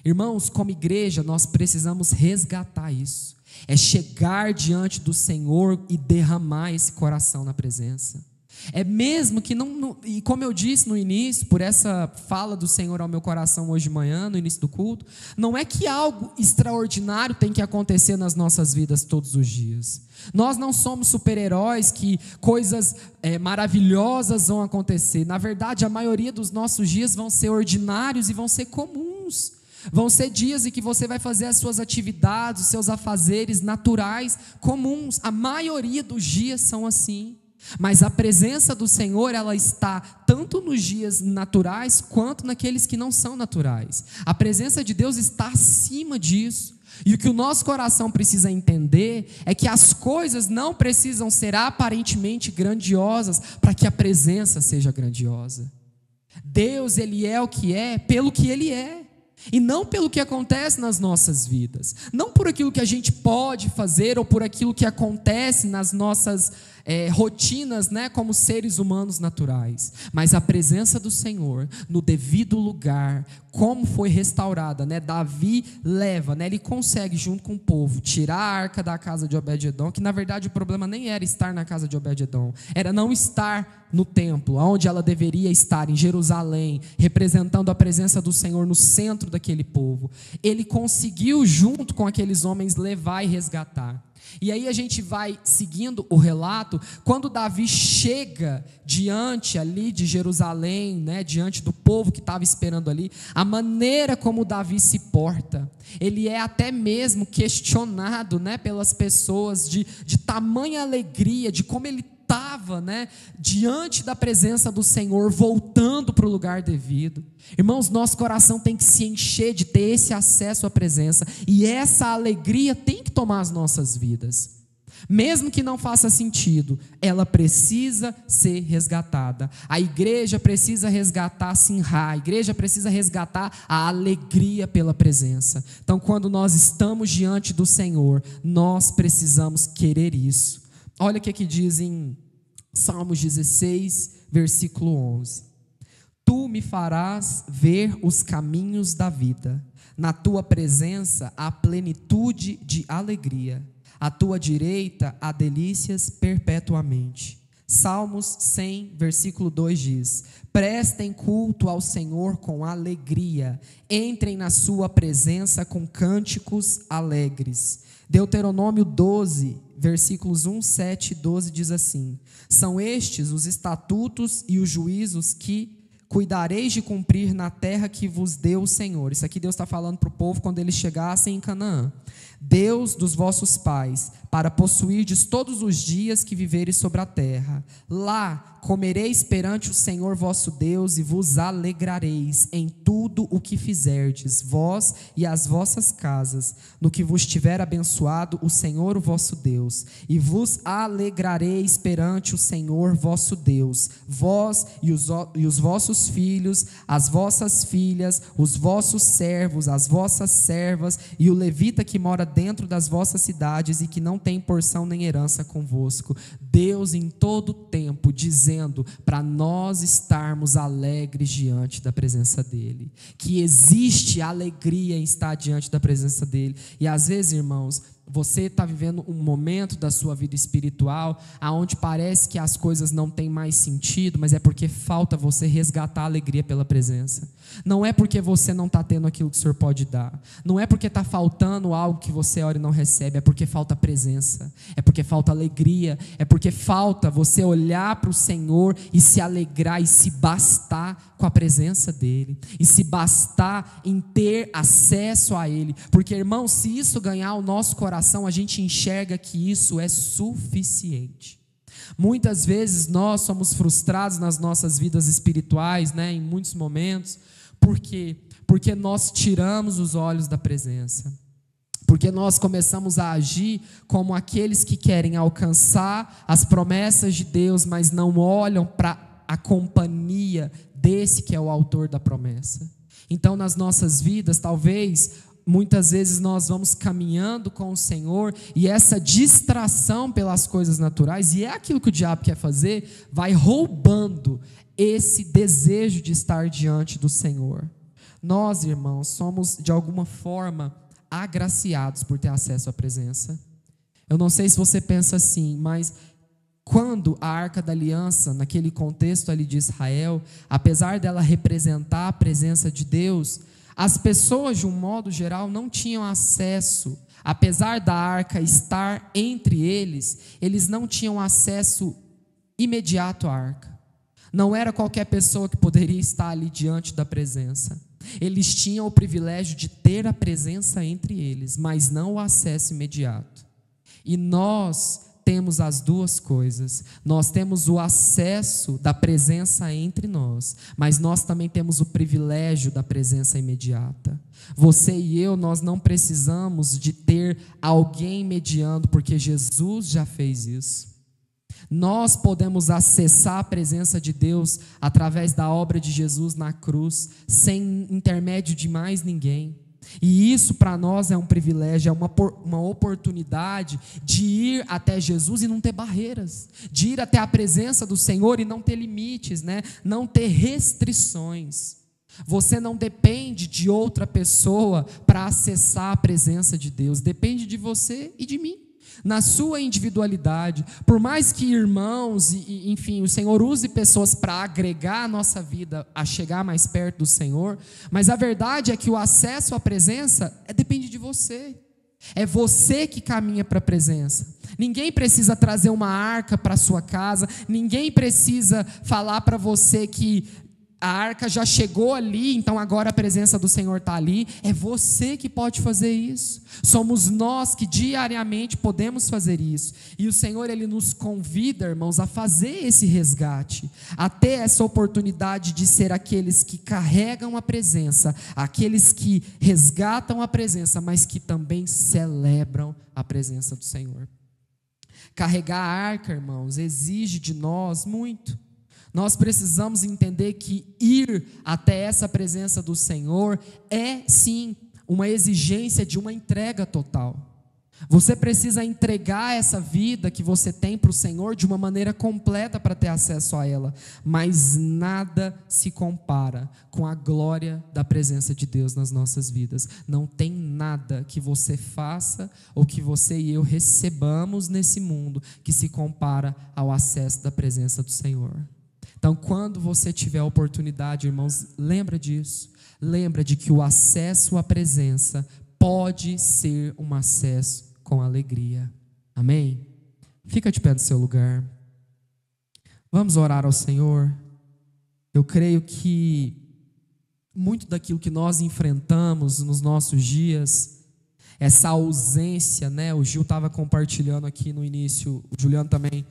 Irmãos, como igreja, nós precisamos resgatar isso. É chegar diante do Senhor e derramar esse coração na presença. É mesmo que e como eu disse no início, por essa fala do Senhor ao meu coração hoje de manhã, no início do culto, não é que algo extraordinário tem que acontecer nas nossas vidas todos os dias. Nós não somos super-heróis que coisas maravilhosas vão acontecer. Na verdade, a maioria dos nossos dias vão ser ordinários e vão ser comuns. Vão ser dias em que você vai fazer as suas atividades, os seus afazeres naturais, comuns. A maioria dos dias são assim. Mas a presença do Senhor, ela está tanto nos dias naturais, quanto naqueles que não são naturais. A presença de Deus está acima disso. E o que o nosso coração precisa entender é que as coisas não precisam ser aparentemente grandiosas para que a presença seja grandiosa. Deus, Ele é o que é pelo que Ele é, e não pelo que acontece nas nossas vidas, não por aquilo que a gente pode fazer ou por aquilo que acontece nas nossas rotinas, né, como seres humanos naturais, mas a presença do Senhor no devido lugar, como foi restaurada, né? Davi leva, né, ele consegue junto com o povo tirar a arca da casa de Obed-edom, que na verdade o problema nem era estar na casa de Obed-edom, era não estar no templo, onde ela deveria estar, em Jerusalém, representando a presença do Senhor no centro daquele povo. Ele conseguiu, junto com aqueles homens, levar e resgatar. E aí a gente vai seguindo o relato, quando Davi chega diante ali de Jerusalém, né, diante do povo que estava esperando ali, a maneira como Davi se porta, ele é até mesmo questionado, né, pelas pessoas de tamanha alegria, de como ele estava, né, diante da presença do Senhor, voltando para o lugar devido. Irmãos, nosso coração tem que se encher de ter esse acesso à presença, e essa alegria tem que tomar as nossas vidas. Mesmo que não faça sentido, ela precisa ser resgatada. A igreja precisa resgatar Simra, a igreja precisa resgatar a alegria pela presença. Então, quando nós estamos diante do Senhor, nós precisamos querer isso. Olha o que aqui diz em Salmos 16, versículo 11. Tu me farás ver os caminhos da vida, na tua presença há plenitude de alegria, à tua direita há delícias perpetuamente. Salmos 100, versículo 2 diz: prestem culto ao Senhor com alegria, entrem na sua presença com cânticos alegres. Deuteronômio 12, versículos 1, 7 e 12 diz assim: são estes os estatutos e os juízos que cuidareis de cumprir na terra que vos deu o Senhor. Isso aqui Deus está falando para o povo quando eles chegassem em Canaã. Deus dos vossos pais, para possuirdes todos os dias que viveres sobre a terra. Lá comereis perante o Senhor vosso Deus e vos alegrareis em tudo o que fizerdes, vós e as vossas casas, no que vos tiver abençoado o Senhor o vosso Deus. E vos alegrareis perante o Senhor vosso Deus, vós e os vossos filhos, as vossas filhas, os vossos servos, as vossas servas, e o levita que mora dentro das vossas cidades e que não tem porção nem herança convosco. Deus em todo tempo dizendo para nós estarmos alegres diante da presença dEle, que existe alegria em estar diante da presença dEle. E às vezes, irmãos, você está vivendo um momento da sua vida espiritual onde parece que as coisas não têm mais sentido, mas é porque falta você resgatar a alegria pela presença. Não é porque você não está tendo aquilo que o Senhor pode dar, não é porque está faltando algo que você ora e não recebe, é porque falta presença, é porque falta alegria, é porque falta você olhar para o Senhor e se alegrar e se bastar com a presença dEle, e se bastar em ter acesso a Ele, porque, irmão, se isso ganhar o nosso coração, a gente enxerga que isso é suficiente. Muitas vezes nós somos frustrados nas nossas vidas espirituais, né, em muitos momentos. Por quê? Porque nós tiramos os olhos da presença, porque nós começamos a agir como aqueles que querem alcançar as promessas de Deus, mas não olham para a companhia desse que é o autor da promessa. Então, nas nossas vidas, talvez muitas vezes nós vamos caminhando com o Senhor e essa distração pelas coisas naturais, e é aquilo que o diabo quer fazer, vai roubando esse desejo de estar diante do Senhor. Nós, irmãos, somos de alguma forma agraciados por ter acesso à presença. Eu não sei se você pensa assim, mas quando a Arca da Aliança, naquele contexto ali de Israel, apesar dela representar a presença de Deus, as pessoas, de um modo geral, não tinham acesso. Apesar da arca estar entre eles, eles não tinham acesso imediato à arca. Não era qualquer pessoa que poderia estar ali diante da presença. Eles tinham o privilégio de ter a presença entre eles, mas não o acesso imediato. E nós temos as duas coisas. Nós temos o acesso da presença entre nós, mas nós também temos o privilégio da presença imediata. Você e eu, nós não precisamos de ter alguém mediando, porque Jesus já fez isso. Nós podemos acessar a presença de Deus através da obra de Jesus na cruz, sem intermédio de mais ninguém. E isso para nós é um privilégio, é uma oportunidade de ir até Jesus e não ter barreiras, de ir até a presença do Senhor e não ter limites, né? Não ter restrições. Você não depende de outra pessoa para acessar a presença de Deus, depende de você e de mim. Na sua individualidade, por mais que irmãos, enfim, o Senhor use pessoas para agregar a nossa vida, a chegar mais perto do Senhor, mas a verdade é que o acesso à presença depende de você, é você que caminha para a presença. Ninguém precisa trazer uma arca para a sua casa, ninguém precisa falar para você que a arca já chegou ali, então agora a presença do Senhor está ali. É você que pode fazer isso. Somos nós que diariamente podemos fazer isso. E o Senhor, Ele nos convida, irmãos, a fazer esse resgate, a ter essa oportunidade de ser aqueles que carregam a presença, aqueles que resgatam a presença, mas que também celebram a presença do Senhor. Carregar a arca, irmãos, exige de nós muito. Nós precisamos entender que ir até essa presença do Senhor é sim uma exigência de uma entrega total. Você precisa entregar essa vida que você tem para o Senhor de uma maneira completa para ter acesso a ela, mas nada se compara com a glória da presença de Deus nas nossas vidas. Não tem nada que você faça ou que você e eu recebamos nesse mundo que se compara ao acesso da presença do Senhor. Então, quando você tiver a oportunidade, irmãos, lembra disso. Lembra de que o acesso à presença pode ser um acesso com alegria. Amém? Fica de pé no seu lugar. Vamos orar ao Senhor. Eu creio que muito daquilo que nós enfrentamos nos nossos dias, essa ausência, né? O Gil estava compartilhando aqui no início, o Juliano também,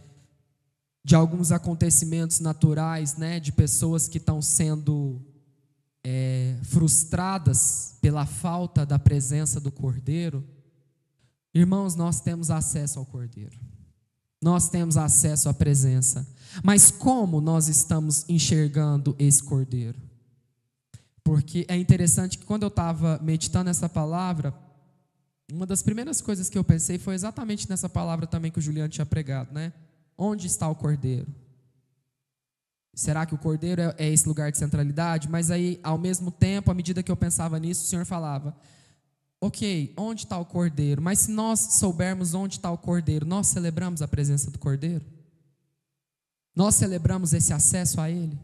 de alguns acontecimentos naturais, né, de pessoas que estão sendo frustradas pela falta da presença do Cordeiro. Irmãos, nós temos acesso ao Cordeiro, nós temos acesso à presença, mas como nós estamos enxergando esse Cordeiro? Porque é interessante que quando eu estava meditando essa palavra, uma das primeiras coisas que eu pensei foi exatamente nessa palavra também que o Juliano tinha pregado, né? Onde está o Cordeiro? Será que o Cordeiro é esse lugar de centralidade? Mas aí, ao mesmo tempo, à medida que eu pensava nisso, o Senhor falava, ok, onde está o Cordeiro? Mas se nós soubermos onde está o Cordeiro, nós celebramos a presença do Cordeiro? Nós celebramos esse acesso a Ele?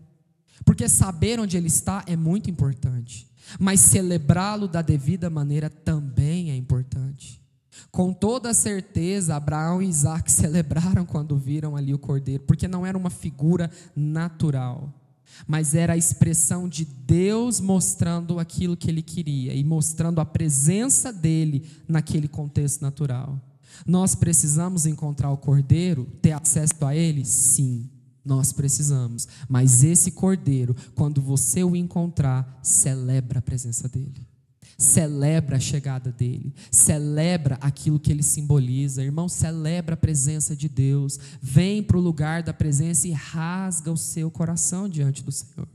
Porque saber onde Ele está é muito importante, mas celebrá-lo da devida maneira também é importante. Com toda certeza, Abraão e Isaac celebraram quando viram ali o Cordeiro, porque não era uma figura natural, mas era a expressão de Deus mostrando aquilo que Ele queria e mostrando a presença dEle naquele contexto natural. Nós precisamos encontrar o Cordeiro, ter acesso a Ele? Sim, nós precisamos, mas esse Cordeiro, quando você o encontrar, celebra a presença dEle. Celebra a chegada dele, celebra aquilo que ele simboliza. Irmão, celebra a presença de Deus, vem para o lugar da presença e rasga o seu coração diante do Senhor.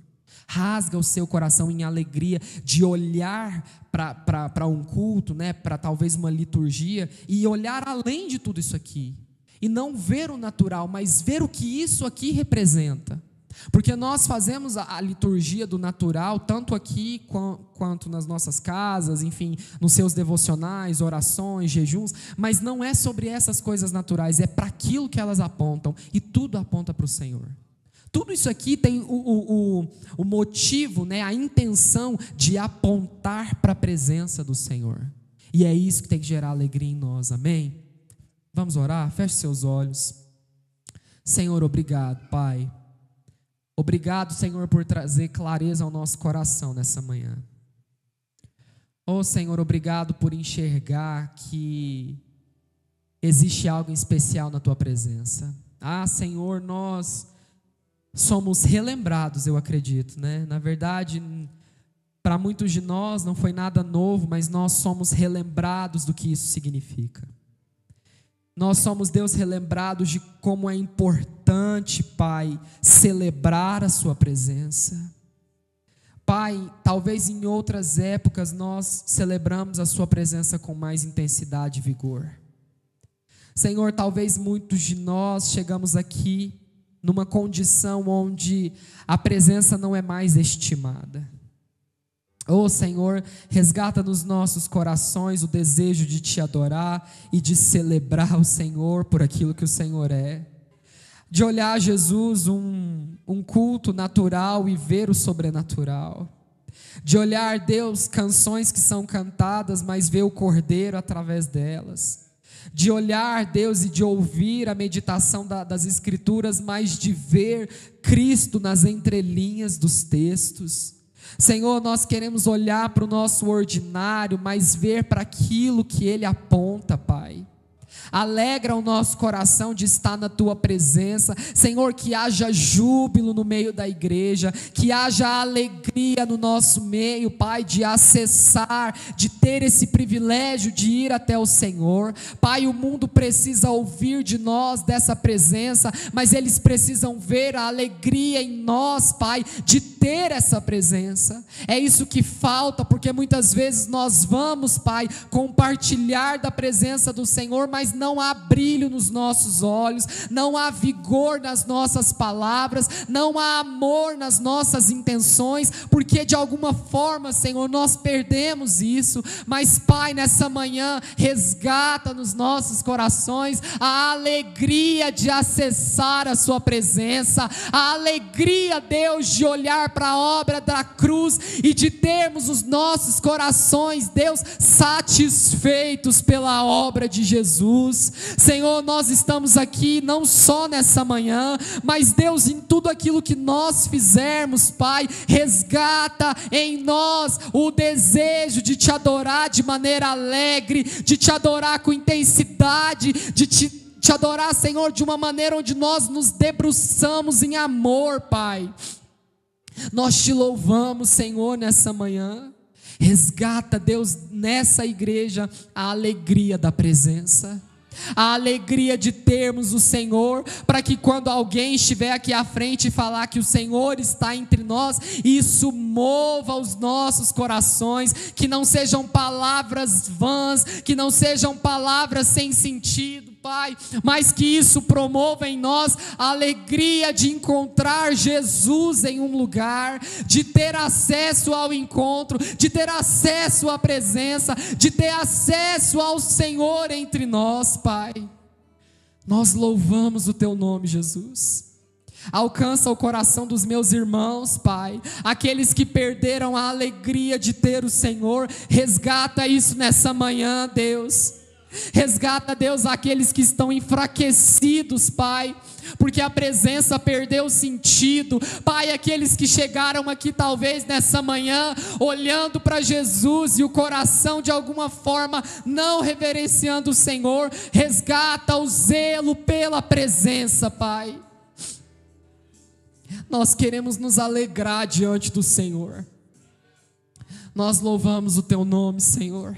Rasga o seu coração em alegria de olhar para um culto, né, para talvez uma liturgia, e olhar além de tudo isso aqui, e não ver o natural, mas ver o que isso aqui representa. Porque nós fazemos a liturgia do natural, tanto aqui quanto nas nossas casas, enfim, nos seus devocionais, orações, jejuns, mas não é sobre essas coisas naturais, é para aquilo que elas apontam, e tudo aponta para o Senhor. Tudo isso aqui tem o motivo, né, a intenção de apontar para a presença do Senhor, e é isso que tem que gerar alegria em nós, amém? Vamos orar? Feche seus olhos. Senhor, obrigado, Pai. Obrigado, Senhor, por trazer clareza ao nosso coração nessa manhã. Oh, Senhor, obrigado por enxergar que existe algo em especial na tua presença. Ah, Senhor, nós somos relembrados, eu acredito, né? Na verdade, para muitos de nós não foi nada novo, mas nós somos relembrados do que isso significa. Nós somos, Deus, relembrados de como é importante, Pai, celebrar a sua presença. Pai, talvez em outras épocas nós celebramos a sua presença com mais intensidade e vigor. Senhor, talvez muitos de nós chegamos aqui numa condição onde a presença não é mais estimada. Oh Senhor, resgata nos nossos corações o desejo de te adorar e de celebrar o Senhor por aquilo que o Senhor é. De olhar, Jesus, um culto natural e ver o sobrenatural. De olhar, Deus, canções que são cantadas, mas ver o Cordeiro através delas. De olhar, Deus, e de ouvir a meditação das Escrituras, mas de ver Cristo nas entrelinhas dos textos. Senhor, nós queremos olhar para o nosso ordinário, mas ver para aquilo que Ele aponta, Pai. Alegra o nosso coração de estar na Tua presença, Senhor, que haja júbilo no meio da igreja, que haja alegria no nosso meio, Pai, de acessar, de ter esse privilégio de ir até o Senhor. Pai, o mundo precisa ouvir de nós dessa presença, mas eles precisam ver a alegria em nós, Pai, de ter essa presença. É isso que falta, porque muitas vezes nós vamos, Pai, compartilhar da presença do Senhor, mas não há brilho nos nossos olhos, não há vigor nas nossas palavras, não há amor nas nossas intenções, porque de alguma forma, Senhor, nós perdemos isso. Mas Pai, nessa manhã, resgata nos nossos corações a alegria de acessar a sua presença, a alegria, Deus, de olhar para a obra da cruz e de termos os nossos corações, Deus, satisfeitos pela obra de Jesus. Senhor, nós estamos aqui não só nessa manhã, mas Deus, em tudo aquilo que nós fizermos, Pai, resgata em nós o desejo de te adorar de maneira alegre, de te adorar com intensidade, de te adorar, Senhor, de uma maneira onde nós nos debruçamos em amor, Pai. Nós te louvamos, Senhor, nessa manhã. Resgata, Deus, nessa igreja a alegria da presença, a alegria de termos o Senhor, para que quando alguém estiver aqui à frente e falar que o Senhor está entre nós, isso mova os nossos corações, que não sejam palavras vãs, que não sejam palavras sem sentido, Pai, mas que isso promova em nós a alegria de encontrar Jesus em um lugar, de ter acesso ao encontro, de ter acesso à presença, de ter acesso ao Senhor entre nós, Pai. Nós louvamos o Teu nome, Jesus. Alcança o coração dos meus irmãos, Pai, aqueles que perderam a alegria de ter o Senhor. Resgata isso nessa manhã, Deus. Resgata, Deus, aqueles que estão enfraquecidos, Pai, porque a presença perdeu o sentido. Pai, aqueles que chegaram aqui talvez nessa manhã olhando para Jesus e o coração de alguma forma não reverenciando o Senhor, resgata o zelo pela presença, Pai. Nós queremos nos alegrar diante do Senhor. Nós louvamos o Teu nome, Senhor.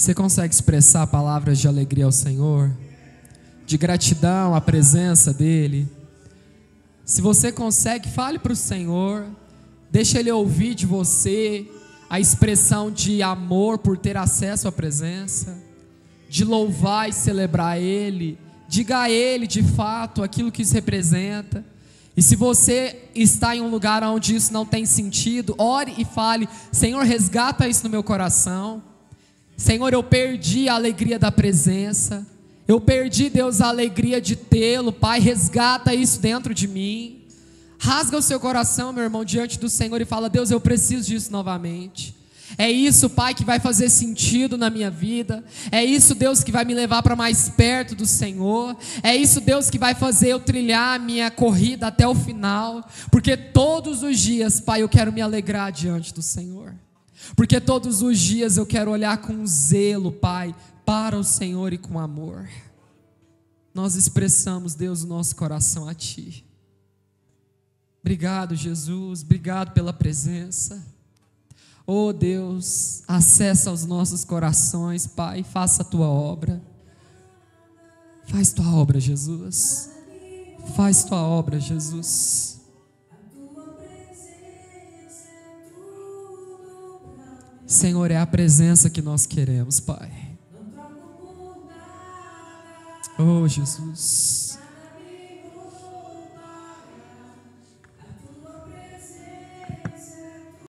Você consegue expressar palavras de alegria ao Senhor? De gratidão à presença dEle? Se você consegue, fale para o Senhor. Deixa Ele ouvir de você a expressão de amor por ter acesso à presença, de louvar e celebrar Ele. Diga a Ele de fato aquilo que isso representa. E se você está em um lugar onde isso não tem sentido, ore e fale: Senhor, resgata isso no meu coração. Senhor, eu perdi a alegria da presença. Eu perdi, Deus, a alegria de tê-lo. Pai, resgata isso dentro de mim. Rasga o seu coração, meu irmão, diante do Senhor e fala: Deus, eu preciso disso novamente. É isso, Pai, que vai fazer sentido na minha vida. É isso, Deus, que vai me levar para mais perto do Senhor. É isso, Deus, que vai fazer eu trilhar a minha corrida até o final. Porque todos os dias, Pai, eu quero me alegrar diante do Senhor. Porque todos os dias eu quero olhar com zelo, Pai, para o Senhor e com amor. Nós expressamos, Deus, o nosso coração a Ti. Obrigado, Jesus, obrigado pela presença. Oh Deus, acessa os nossos corações, Pai, faça a Tua obra. Faz Tua obra, Jesus. Faz Tua obra, Jesus. Senhor, é a presença que nós queremos, Pai. Oh Jesus.